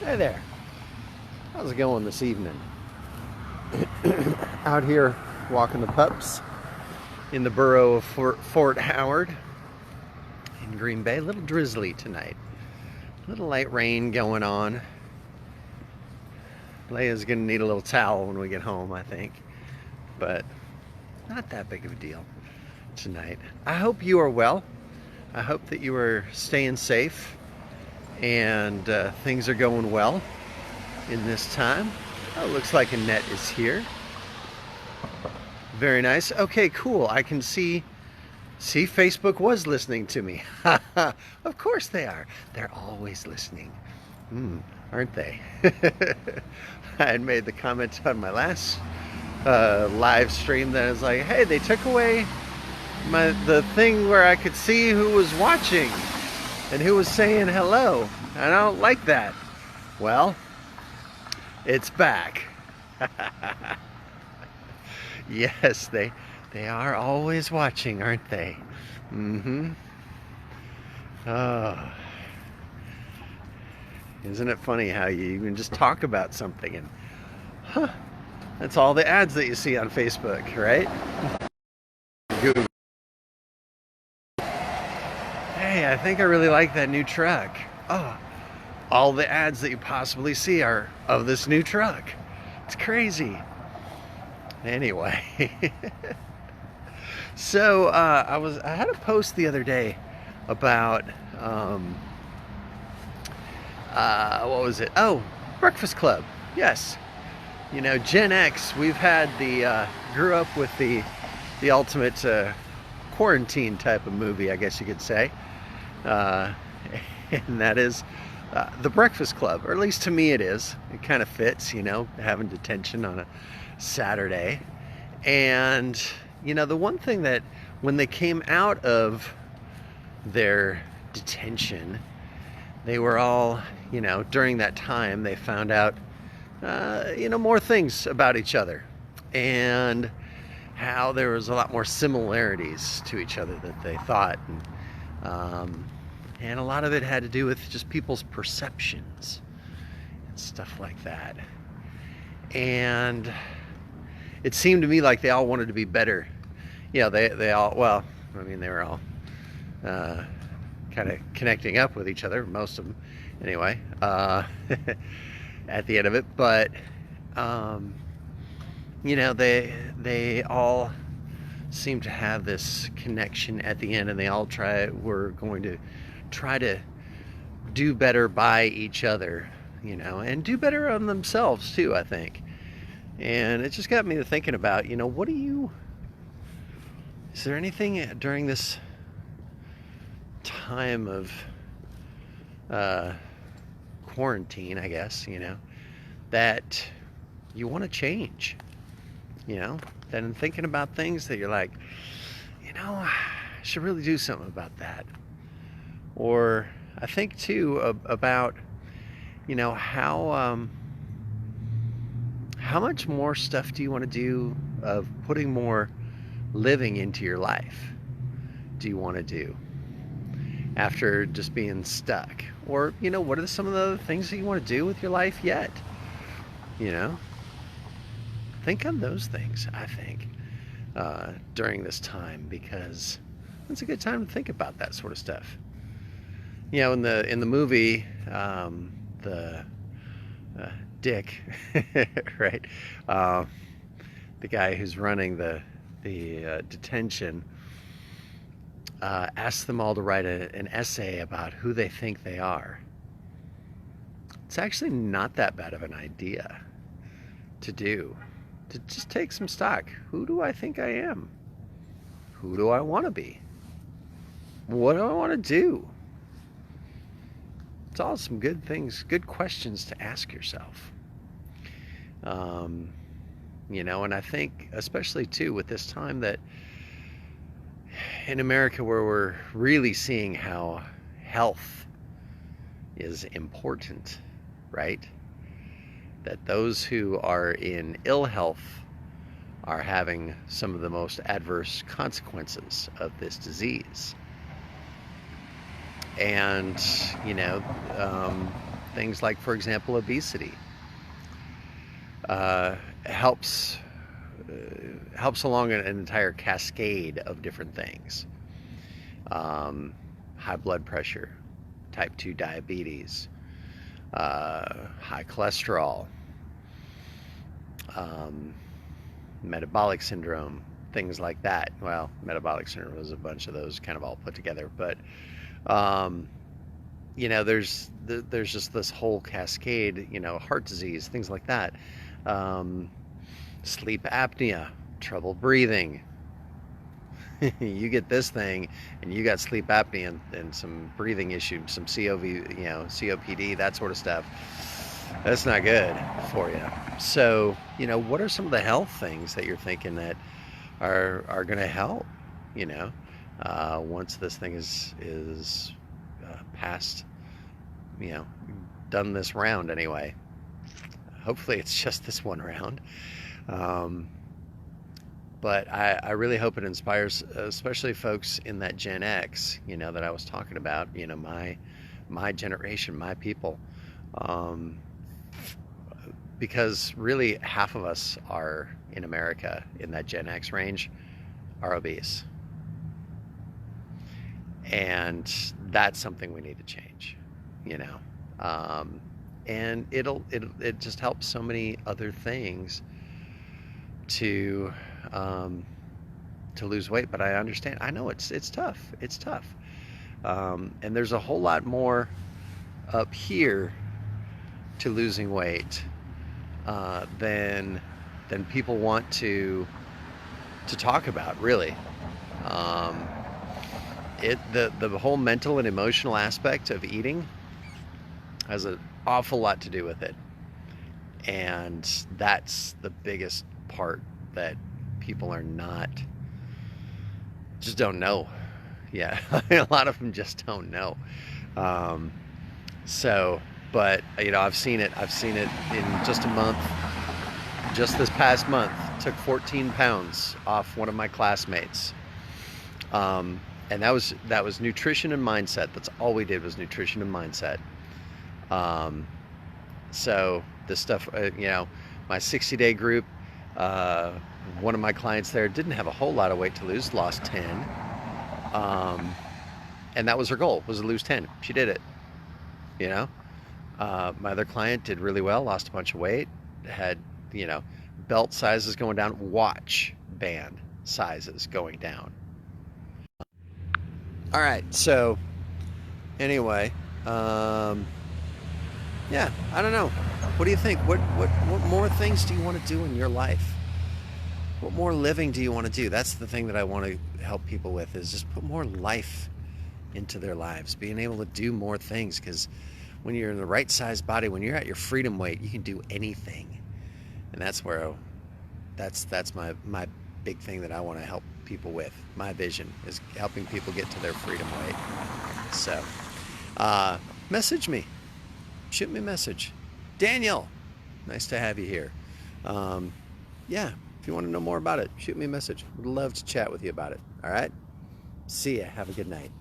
Hey there. How's it going this evening? Out here walking the pups in the borough of Fort Howard in Green Bay. A little drizzly tonight. A little light rain going on. Leia's gonna need a little towel when we get home, I think. But not that big of a deal tonight. I hope you are well. I hope that you are staying safe and things are going well in this time. Oh, looks like Annette is here. Very nice. Okay, cool. I can see Facebook was listening to me. Of course they are. They're always listening. Aren't they? I had made the comment on my last live stream that I was like, hey, they took away the thing where I could see who was watching and who was saying hello. I don't like that. Well, it's back. Yes, they are always watching, aren't they? Oh. Isn't it funny how you can just talk about something and that's all the ads that you see on Facebook, right? Google. Hey, I think I really like that new truck. Oh, all the ads that you possibly see are of this new truck. It's crazy. Anyway, so I had a post the other day about what was it? Oh, Breakfast Club. Yes, you know, Gen X. We've had grew up with the ultimate quarantine type of movie, I guess you could say, and that is the Breakfast Club, or at least to me it is. It kind of fits, you know, having detention on a Saturday. And you know, the one thing that when they came out of their detention, they were all, you know, during that time they found out you know, more things about each other and how there was a lot more similarities to each other than they thought, and a lot of it had to do with just people's perceptions and stuff like that. And it seemed to me like they all wanted to be better. You know, they all, well, I mean, they were all kind of connecting up with each other, most of them anyway, at the end of it. But you know, they all seem to have this connection at the end, and they all were going to try to do better by each other, you know, and do better on themselves too, I think. And it just got me to thinking about, you know, is there anything during this time of quarantine, I guess, you know, that you want to change, you know, then thinking about things that you're like, you know, I should really do something about that. Or I think too about, you know, how much more stuff do you want to do of putting more living into your life do you want to do after just being stuck? Or, you know, what are some of the other things that you want to do with your life yet? You know, think on those things, I think, during this time, because it's a good time to think about that sort of stuff. You know, in the movie, the Dick, right? The guy who's running the detention asks them all to write an essay about who they think they are. It's actually not that bad of an idea to do. To just take some stock. Who do I think I am? Who do I want to be? What do I want to do? It's all some good things, good questions to ask yourself. You know, and I think especially too with this time that in America, where we're really seeing how health is important, right? That those who are in ill health are having some of the most adverse consequences of this disease. And, you know, things like, for example, obesity. Helps helps along an entire cascade of different things. High blood pressure, type 2 diabetes, high cholesterol, metabolic syndrome, things like that. Well, metabolic syndrome is a bunch of those kind of all put together, but you know, there's just this whole cascade, you know, heart disease, things like that. Sleep apnea, trouble breathing. You get this thing and you got sleep apnea and some breathing issues, some COPD, that sort of stuff. That's not good for you. So, you know, what are some of the health things that you're thinking that are going to help, you know, once this thing is past, you know, done this round anyway. Hopefully it's just this one round. But I really hope it inspires, especially folks in that Gen X, you know, that I was talking about, you know, my generation, my people. Because really half of us are in America in that Gen X range are obese. And that's something we need to change, you know. And it just helps so many other things to lose weight. But I understand, I know it's tough. It's tough. And there's a whole lot more up here to losing weight than people want to talk about, really. The whole mental and emotional aspect of eating has an awful lot to do with it, and that's the biggest part that people are not, just don't know. Yeah, a lot of them just don't know. But you know, I've seen it in just a month. Just this past month, took 14 pounds off one of my classmates. And that was nutrition and mindset. That's all we did was nutrition and mindset. So this stuff, you know, my 60-day group, one of my clients there didn't have a whole lot of weight to lose, lost 10. And that was her goal, was to lose 10. She did it, you know. My other client did really well, lost a bunch of weight, had, you know, belt sizes going down, watch band sizes going down. All right, so anyway, yeah, I don't know. What do you think? What more things do you want to do in your life? What more living do you want to do? That's the thing that I want to help people with, is just put more life into their lives, being able to do more things, because when you're in the right size body, when you're at your freedom weight, you can do anything. And that's where that's my big thing that I want to help people with. My vision is helping people get to their freedom weight. So message me, shoot me a message. Daniel, nice to have you here. Yeah, if you want to know more about it, shoot me a message. Would love to chat with you about it. All right, see ya. Have a good night.